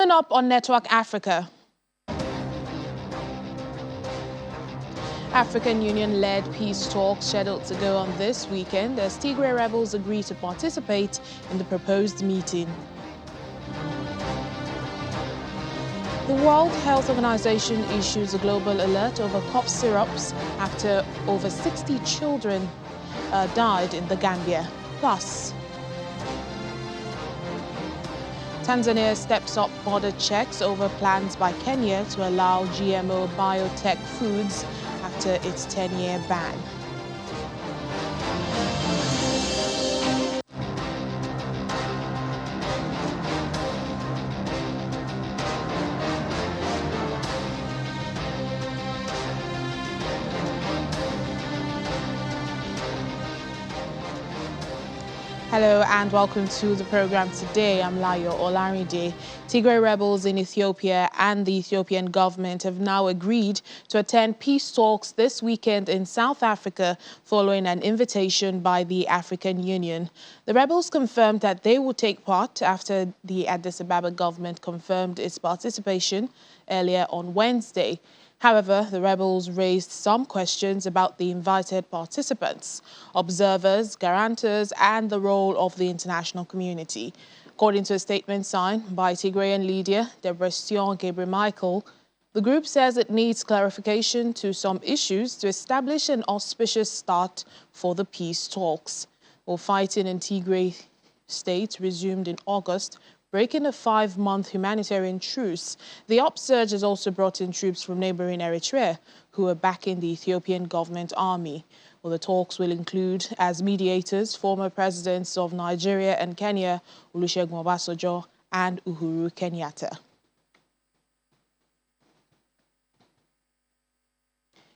Coming up on Network Africa, African Union-led peace talks scheduled to go on this weekend as Tigray rebels agree to participate in the proposed meeting. The World Health Organization issues a global alert over cough syrups after over 60 children died in the Gambia. Plus, Tanzania steps up border checks over plans by Kenya to allow GMO biotech foods after its 10-year ban. Hello and welcome to the program today. I'm Layo Olarinde. Tigray rebels in Ethiopia and the Ethiopian government have now agreed to attend peace talks this weekend in South Africa following an invitation by the African Union. The rebels confirmed that they will take part after the Addis Ababa government confirmed its participation earlier on Wednesday. However, the rebels raised some questions about the invited participants, observers, guarantors, and the role of the international community. According to a statement signed by Tigrayan leader Debretsion Gebremichael, the group says it needs clarification to some issues to establish an auspicious start for the peace talks. While fighting in Tigray state resumed in August, breaking a 5-month humanitarian truce, the upsurge has also brought in troops from neighboring Eritrea, who are backing the Ethiopian government army. Well, the talks will include, as mediators, former presidents of Nigeria and Kenya, Olusegun Obasanjo and Uhuru Kenyatta.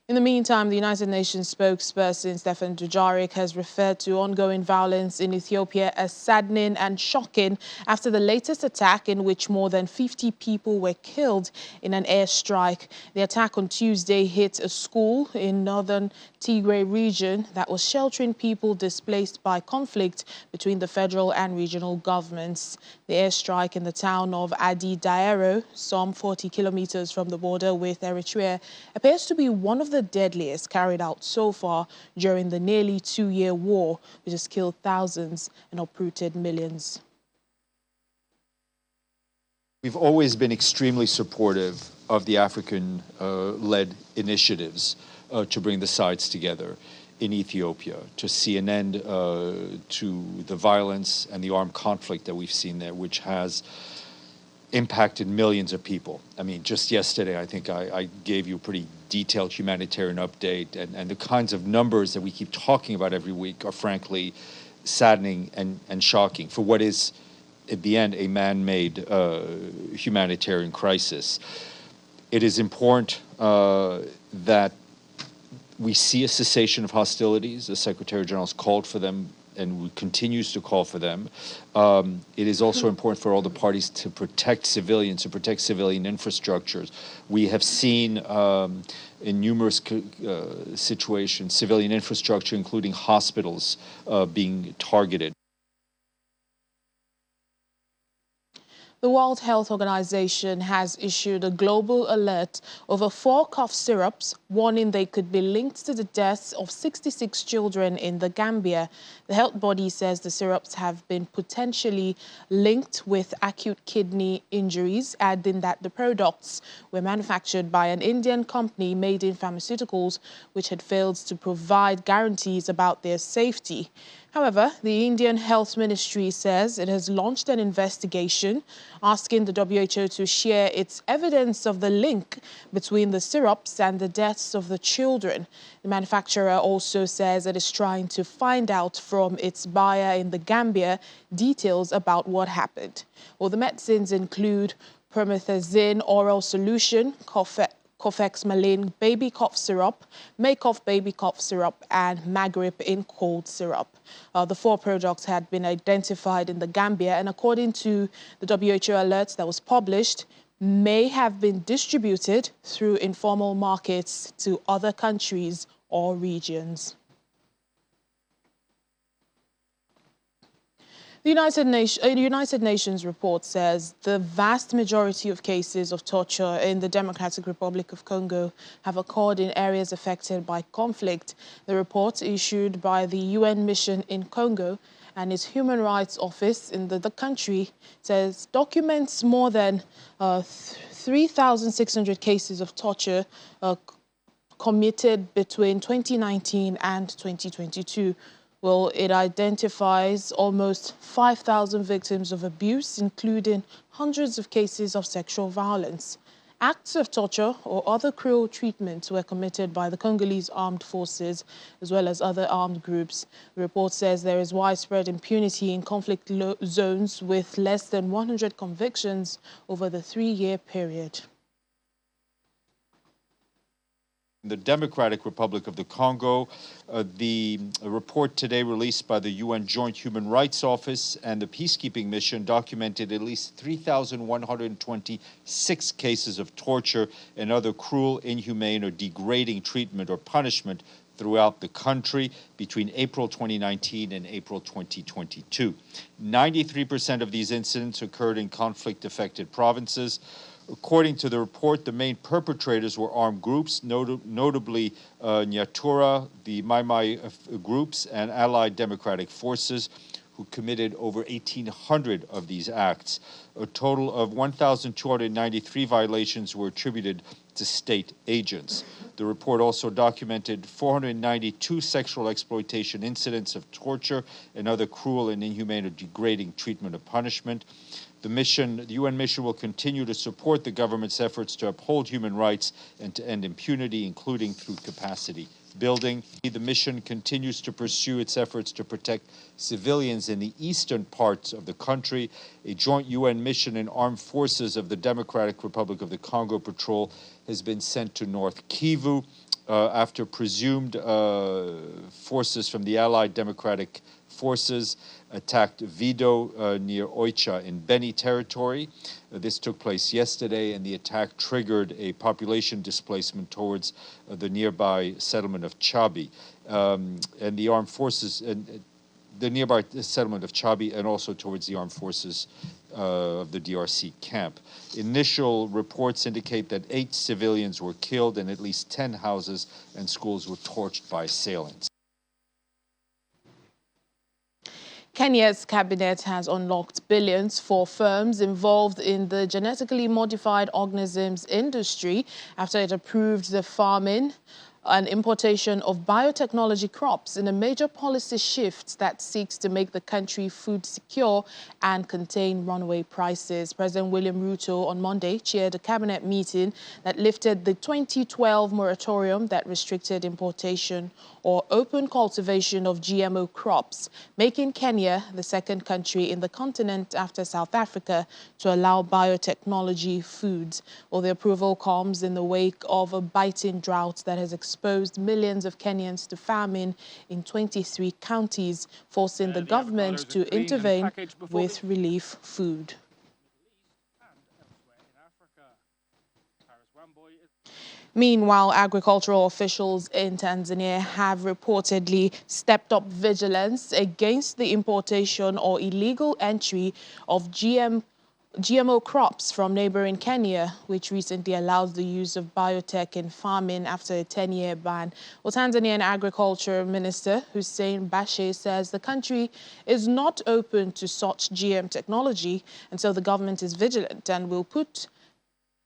In the meantime, the United Nations spokesperson Stefan Dujarric has referred to ongoing violence in Ethiopia as saddening and shocking after the latest attack in which more than 50 people were killed in an airstrike. The attack on Tuesday hit a school in northern Tigray region that was sheltering people displaced by conflict between the federal and regional governments. The airstrike in the town of Adi Daero, some 40 kilometers from the border with Eritrea, appears to be one of the deadliest carried out so far during the nearly 2-year war, which has killed thousands and uprooted millions. We've always been extremely supportive of the African-led initiatives to bring the sides together in Ethiopia, to see an end to the violence and the armed conflict that we've seen there, which has impacted millions of people. I mean, just yesterday, I think I gave you a pretty detailed humanitarian update, and the kinds of numbers that we keep talking about every week are frankly saddening and shocking for what is, at the end, a man-made humanitarian crisis. It is important that we see a cessation of hostilities. The Secretary General has called for them and continues to call for them. It is also important for all the parties to protect civilians, to protect civilian infrastructures. We have seen in numerous situations, civilian infrastructure, including hospitals, being targeted. The World Health Organization has issued a global alert over 4 cough syrups, warning they could be linked to the deaths of 66 children in the Gambia. The health body says the syrups have been potentially linked with acute kidney injuries, adding that the products were manufactured by an Indian company made in pharmaceuticals, which had failed to provide guarantees about their safety. However, the Indian Health Ministry says it has launched an investigation asking the WHO to share its evidence of the link between the syrups and the deaths of the children. The manufacturer also says it is trying to find out from its buyer in the Gambia details about what happened. Well, the medicines include promethazine oral solution, Cofex Malin baby cough syrup, Macof baby cough syrup, and Magrip in cold syrup. The 4 products had been identified in the Gambia, and according to the WHO alert that was published, may have been distributed through informal markets to other countries or regions. The United Nations report says the vast majority of cases of torture in the Democratic Republic of Congo have occurred in areas affected by conflict. The report, issued by the UN mission in Congo and its Human Rights Office in the country, says documents more than 3,600 cases of torture committed between 2019 and 2022. Well, it identifies almost 5,000 victims of abuse, including hundreds of cases of sexual violence. Acts of torture or other cruel treatment were committed by the Congolese armed forces as well as other armed groups. The report says there is widespread impunity in conflict zones with less than 100 convictions over the 3-year period. The Democratic Republic of the Congo, the report today released by the UN Joint Human Rights Office and the Peacekeeping Mission documented at least 3,126 cases of torture and other cruel, inhumane, or degrading treatment or punishment throughout the country between April 2019 and April 2022. 93% of these incidents occurred in conflict-affected provinces. According to the report, the main perpetrators were armed groups, notably Nyatura, the Mai Mai groups, and allied democratic forces, who committed over 1,800 of these acts. A total of 1,293 violations were attributed to state agents. The report also documented 492 sexual exploitation incidents of torture and other cruel and inhumane or degrading treatment or punishment. The UN mission will continue to support the government's efforts to uphold human rights and to end impunity, including through capacity building. The mission continues to pursue its efforts to protect civilians in the eastern parts of the country. A joint UN mission and armed forces of the Democratic Republic of the Congo Patrol has been sent to North Kivu after presumed forces from the Allied Democratic Forces attacked Vido near Oicha in Beni territory. This took place yesterday, and the attack triggered a population displacement towards the nearby settlement of Chabi. And the armed forces, and the nearby settlement of Chabi, and also towards the armed forces of the DRC camp. Initial reports indicate that 8 civilians were killed and at least 10 houses and schools were torched by assailants. Kenya's cabinet has unlocked billions for firms involved in the genetically modified organisms industry after it approved the farming and importation of biotechnology crops in a major policy shift that seeks to make the country food secure and contain runaway prices. President William Ruto on Monday chaired a cabinet meeting that lifted the 2012 moratorium that restricted importation or open cultivation of GMO crops, making Kenya the second country in the continent after South Africa to allow biotechnology foods. Well, the approval comes in the wake of a biting drought that has exposed millions of Kenyans to famine in 23 counties, forcing the government to intervene with relief food. Meanwhile, agricultural officials in Tanzania have reportedly stepped up vigilance against the importation or illegal entry of GMO crops from neighboring Kenya, which recently allowed the use of biotech in farming after a 10-year ban. Well, Tanzanian Agriculture Minister Hussein Bashe says the country is not open to such GM technology, and so the government is vigilant and will put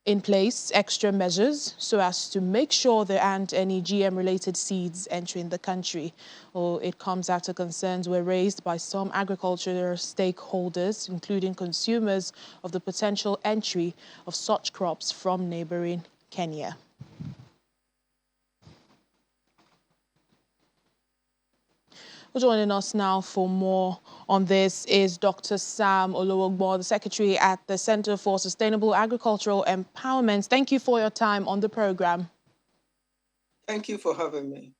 in place extra measures so as to make sure there aren't any GM-related seeds entering the country. Well, it comes after concerns were raised by some agricultural stakeholders, including consumers, of the potential entry of such crops from neighboring Kenya. Joining us now for more on this is Dr. Sam Olowogbo, the Secretary at the Center for Sustainable Agricultural Empowerment. Thank you for your time on the program. Thank you for having me.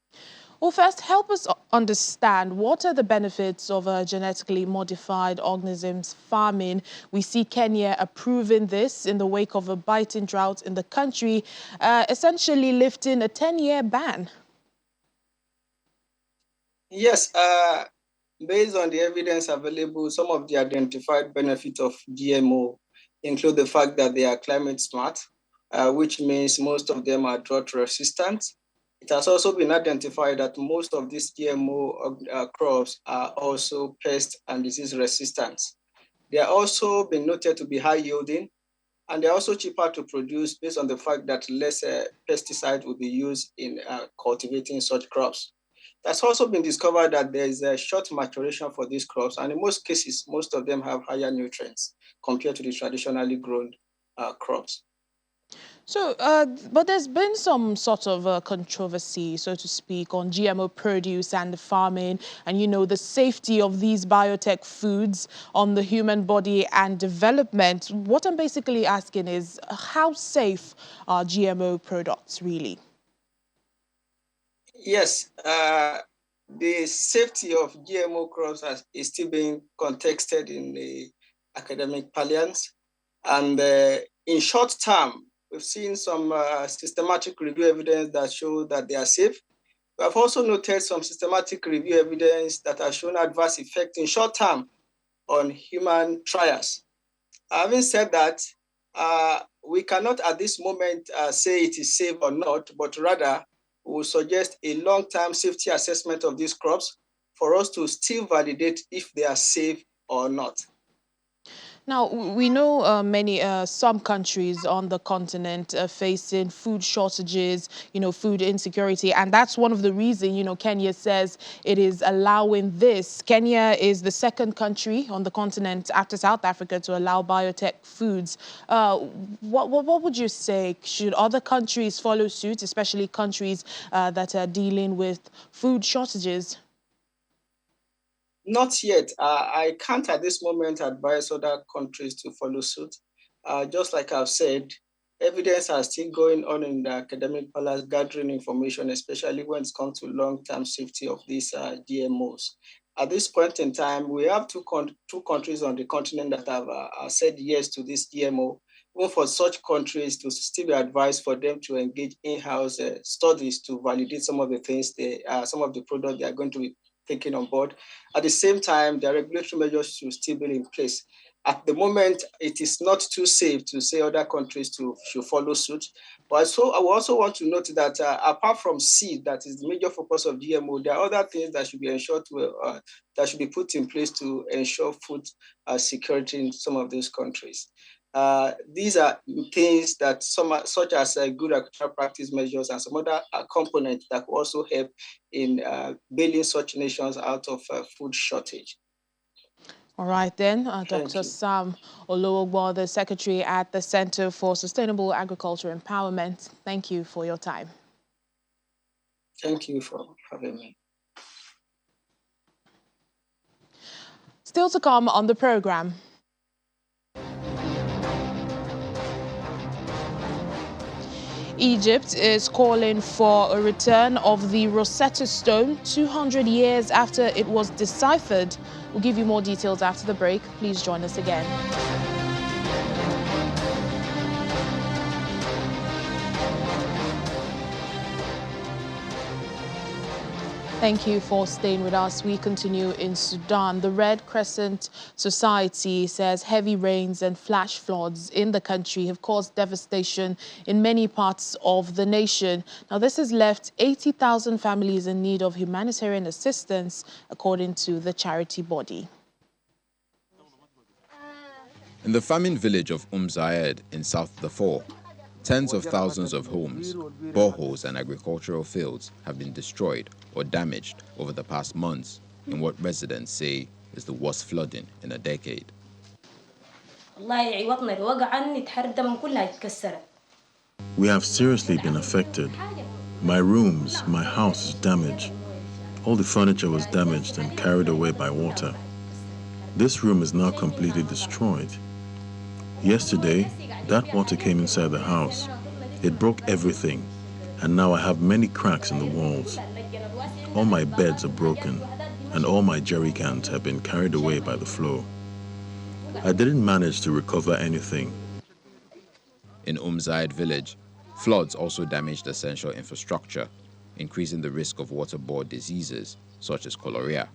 Well, first, help us understand what are the benefits of genetically modified organisms farming. We see Kenya approving this in the wake of a biting drought in the country, essentially lifting a 10-year ban. Yes, Based on the evidence available, some of the identified benefits of GMO include the fact that they are climate smart, which means most of them are drought resistant. It has also been identified that most of these GMO crops are also pest and disease resistant. They are also been noted to be high yielding, and they're also cheaper to produce based on the fact that less pesticide will be used in cultivating such crops. That's also been discovered that there is a short maturation for these crops, and in most cases, most of them have higher nutrients compared to the traditionally grown crops. So, but there's been some sort of controversy, so to speak, on GMO produce and the farming and, the safety of these biotech foods on the human body and development. What I'm basically asking is, how safe are GMO products really? Yes, the safety of GMO crops is still being contested in the academic parlance. And in short term, we've seen some systematic review evidence that show that they are safe. We have also noted some systematic review evidence that has shown adverse effect in short term on human trials. Having said that, we cannot at this moment say it is safe or not, but rather we will suggest a long-term safety assessment of these crops for us to still validate if they are safe or not. Now, we know some countries on the continent are facing food shortages, food insecurity. And that's one of the reasons, Kenya says it is allowing this. Kenya is the second country on the continent after South Africa to allow biotech foods. What would you say? Should other countries follow suit, especially countries that are dealing with food shortages? Not yet. I can't at this moment advise other countries to follow suit. Just like I've said, evidence are still going on in the academic palace, gathering information, especially when it comes to long-term safety of these GMOs. At this point in time, we have two countries on the continent that have said yes to this GMO. Even for such countries to still be advised for them to engage in-house studies to validate some of the things, some of the products they are going to be taking on board. At the same time, the regulatory measures should still be in place. At the moment, it is not too safe to say other countries should follow suit. But so I also want to note that apart from seed, that is the major focus of GMO, there are other things that should be ensured that should be put in place to ensure food security in some of these countries. These are things that such as good agricultural practice measures and some other components that will also help in bailing such nations out of food shortage. All right then, Dr. Sam Oluogbo, the Secretary at the Center for Sustainable Agriculture Empowerment. Thank you for your time. Thank you for having me. Still to come on the program. Egypt is calling for a return of the Rosetta Stone 200 years after it was deciphered. We'll give you more details after the break. Please join us again. Thank you for staying with us. We continue in Sudan. The Red Crescent Society says heavy rains and flash floods in the country have caused devastation in many parts of the nation. Now, this has left 80,000 families in need of humanitarian assistance, according to the charity body. In the famine village of Zayed in South Darfur, tens of thousands of homes, boreholes and agricultural fields have been destroyed or damaged over the past months in what residents say is the worst flooding in a decade. We have seriously been affected. My rooms, my house is damaged. All the furniture was damaged and carried away by water. This room is now completely destroyed. Yesterday, that water came inside the house. It broke everything, and now I have many cracks in the walls. All my beds are broken, and all my jerry cans have been carried away by the flow. I didn't manage to recover anything. In Zayed village, floods also damaged essential infrastructure, increasing the risk of waterborne diseases such as cholera.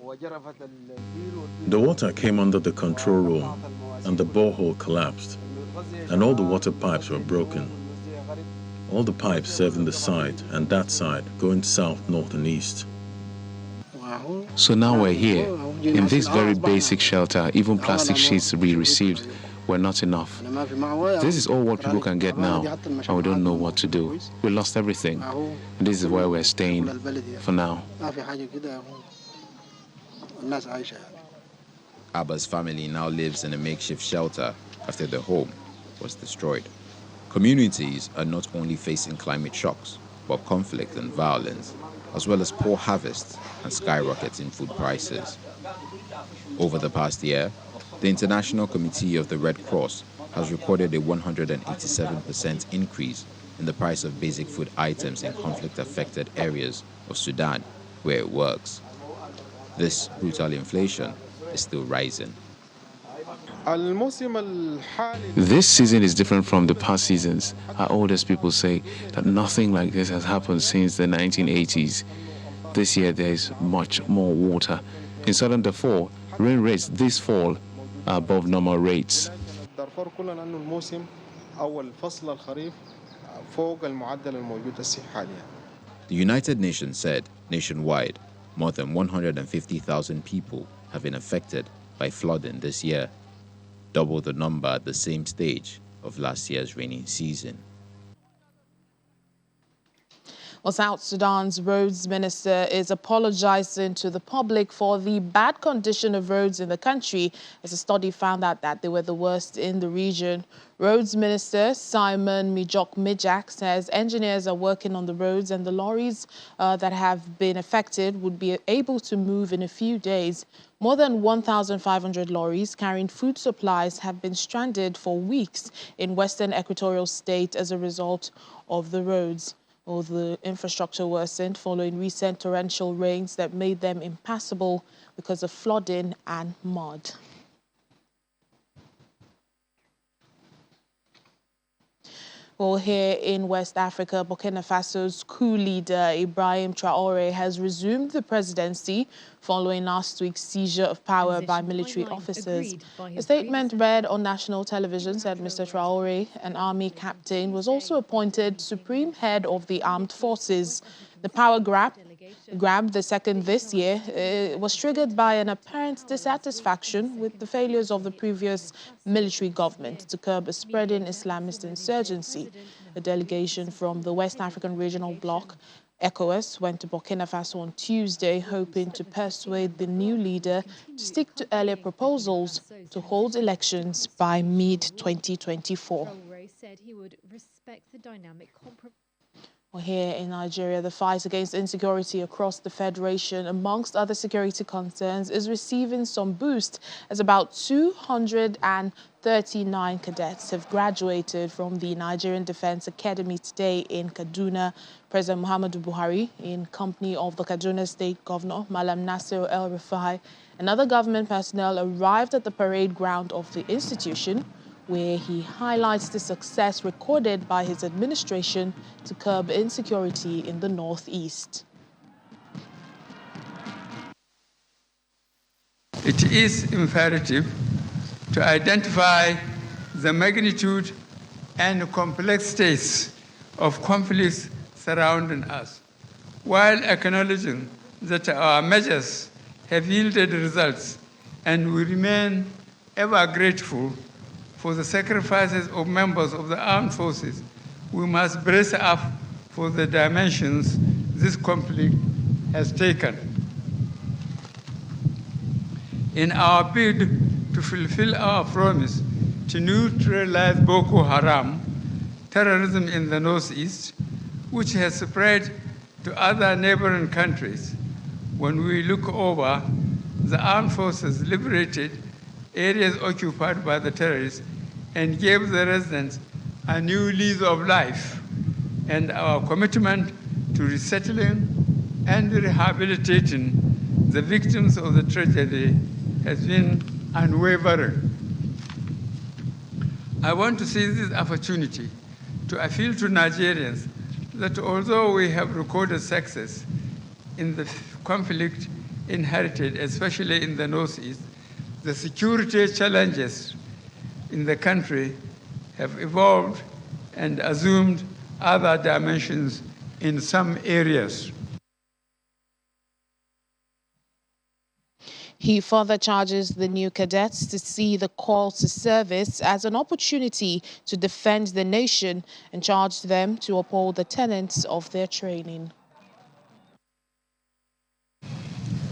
The water came under the control room and the borehole collapsed, and all the water pipes were broken. All the pipes serving the side and that side going south, north, and east. So now we're here. In this very basic shelter, even plastic sheets we received were not enough. This is all what people can get now, and we don't know what to do. We lost everything. And this is where we're staying for now. Abba's family now lives in a makeshift shelter after their home was destroyed. Communities are not only facing climate shocks, but conflict and violence, as well as poor harvests and skyrocketing food prices. Over the past year, the International Committee of the Red Cross has recorded a 187% increase in the price of basic food items in conflict-affected areas of Sudan, where it works. This brutal inflation is still rising. This season is different from the past seasons. Our oldest people say that nothing like this has happened since the 1980s. This year there is much more water. In southern Darfur, rain rates this fall are above normal rates. The United Nations said nationwide, more than 150,000 people have been affected by flooding this year, double the number at the same stage of last year's rainy season. Well, South Sudan's roads minister is apologizing to the public for the bad condition of roads in the country, as a study found out that they were the worst in the region. Roads Minister Simon Mijok says engineers are working on the roads, and the lorries that have been affected would be able to move in a few days. More than 1,500 lorries carrying food supplies have been stranded for weeks in Western Equatorial State as a result of the roads. Or the infrastructure worsened following recent torrential rains that made them impassable because of flooding and mud. Well, here in West Africa, Burkina Faso's coup leader Ibrahim Traoré has resumed the presidency following last week's seizure of power by military officers. A statement read on national television said Mr. Traoré, an army captain, was also appointed supreme head of the armed forces. The power grab, the second this year, was triggered by an apparent dissatisfaction with the failures of the previous military government to curb a spreading Islamist insurgency. A delegation from the West African Regional Bloc, ECOWAS, went to Burkina Faso on Tuesday, hoping to persuade the new leader to stick to earlier proposals to hold elections by mid-2024. Traoré said he would respect the dynamic compromise. Here in Nigeria, the fight against insecurity across the federation, amongst other security concerns, is receiving some boost as about 239 cadets have graduated from the Nigerian Defense Academy today in Kaduna. President Muhammadu Buhari, in company of the Kaduna State Governor, Malam Nasir El-Rufai, and other government personnel arrived at the parade ground of the institution, where he highlights the success recorded by his administration to curb insecurity in the northeast. It is imperative to identify the magnitude and complex states of conflicts surrounding us, while acknowledging that our measures have yielded results, and we remain ever grateful for the sacrifices of members of the armed forces. We must brace up for the dimensions this conflict has taken. In our bid to fulfill our promise to neutralize Boko Haram, terrorism in the northeast, which has spread to other neighboring countries, when we look over, the armed forces liberated areas occupied by the terrorists and gave the residents a new lease of life, and our commitment to resettling and rehabilitating the victims of the tragedy has been unwavering. I want to seize this opportunity to appeal to Nigerians that although we have recorded success in the conflict inherited, especially in the Northeast, the security challenges in the country have evolved and assumed other dimensions in some areas. He further charges the new cadets to see the call to service as an opportunity to defend the nation and charged them to uphold the tenets of their training.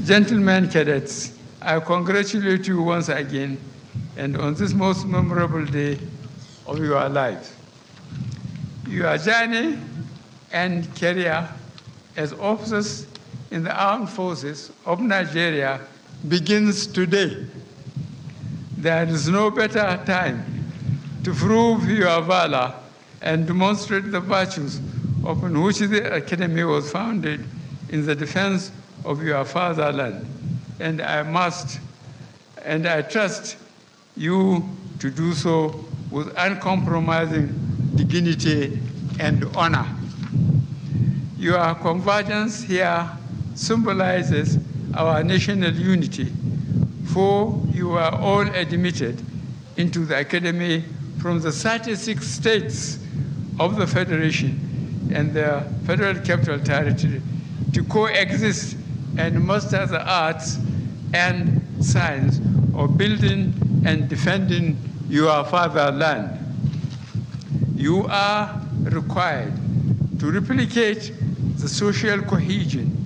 Gentlemen cadets, I congratulate you once again and on this most memorable day of your life. Your journey and career as officers in the armed forces of Nigeria begins today. There is no better time to prove your valor and demonstrate the virtues upon which the Academy was founded in the defense of your fatherland. And I trust you to do so with uncompromising dignity and honor. Your convergence here symbolizes our national unity, for you are all admitted into the Academy from the 36 states of the Federation and the Federal Capital Territory to coexist and master the arts and science of building and defending your fatherland. You are required to replicate the social cohesion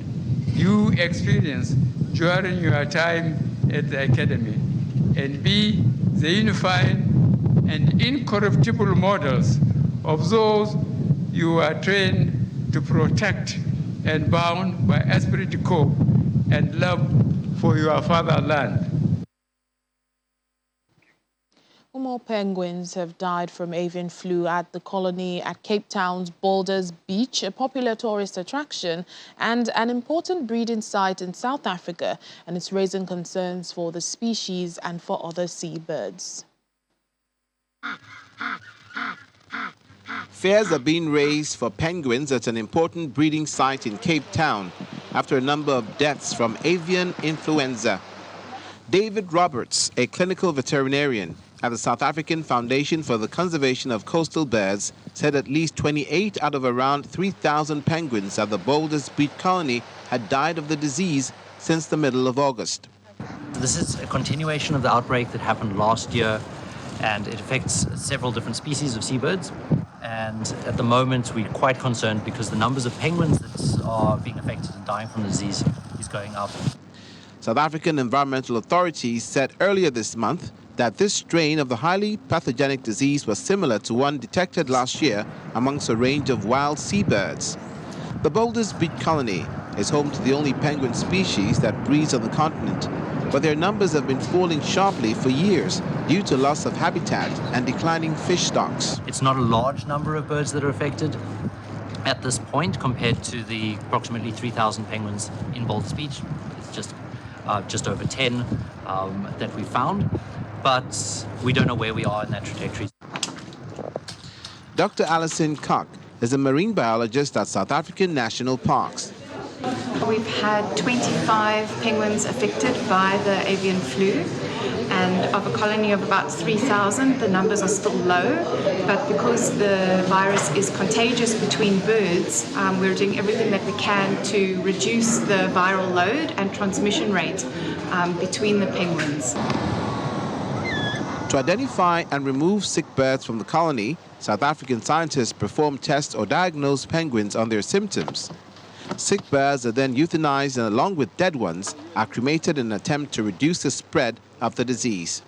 you experienced during your time at the Academy and be the unifying and incorruptible models of those you are trained to protect and bound by esprit de corps and love for your fatherland. More penguins have died from avian flu at the colony at Cape Town's Boulders Beach, a popular tourist attraction and an important breeding site in South Africa, and it's raising concerns for the species and for other seabirds. Fears are being raised for penguins at an important breeding site in Cape Town after a number of deaths from avian influenza. David Roberts, a clinical veterinarian at the South African Foundation for the Conservation of Coastal Birds, said at least 28 out of around 3,000 penguins at the Boulders Beach colony had died of the disease since the middle of August. This is a continuation of the outbreak that happened last year, and it affects several different species of seabirds. And at the moment, we're quite concerned because the numbers of penguins that are being affected and dying from the disease is going up. South African environmental authorities said earlier this month that this strain of the highly pathogenic disease was similar to one detected last year amongst a range of wild seabirds. The Boulders Beach colony is home to the only penguin species that breeds on the continent, but their numbers have been falling sharply for years due to loss of habitat and declining fish stocks. It's not a large number of birds that are affected at this point compared to the approximately 3,000 penguins in Boulders Beach. It's just over 10 that we found, but we don't know where we are in that trajectory. Dr. Alison Koch is a marine biologist at South African national parks. We've had 25 penguins affected by the avian flu, and of a colony of about 3,000, the numbers are still low, but because the virus is contagious between birds, we're doing everything that we can to reduce the viral load and transmission rate between the penguins. To identify and remove sick birds from the colony, South African scientists perform tests or diagnose penguins on their symptoms. Sick birds are then euthanized and, along with dead ones, are cremated in an attempt to reduce the spread of the disease.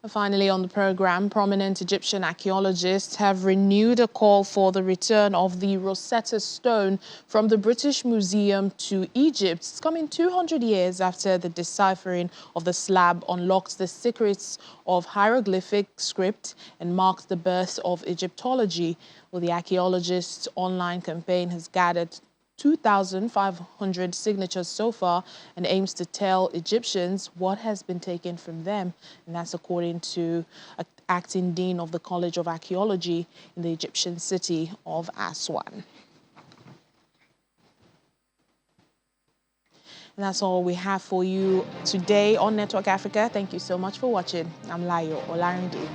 Finally, on the program, prominent Egyptian archaeologists have renewed a call for the return of the Rosetta Stone from the British Museum to Egypt. It's coming 200 years after the deciphering of the slab unlocked the secrets of hieroglyphic script and marked the birth of Egyptology. Well, the archaeologists' online campaign has gathered 2,500 signatures so far and aims to tell Egyptians what has been taken from them. And that's according to acting dean of the College of Archaeology in the Egyptian city of Aswan. And that's all we have for you today on Network Africa. Thank you so much for watching. I'm Layo Olarinde.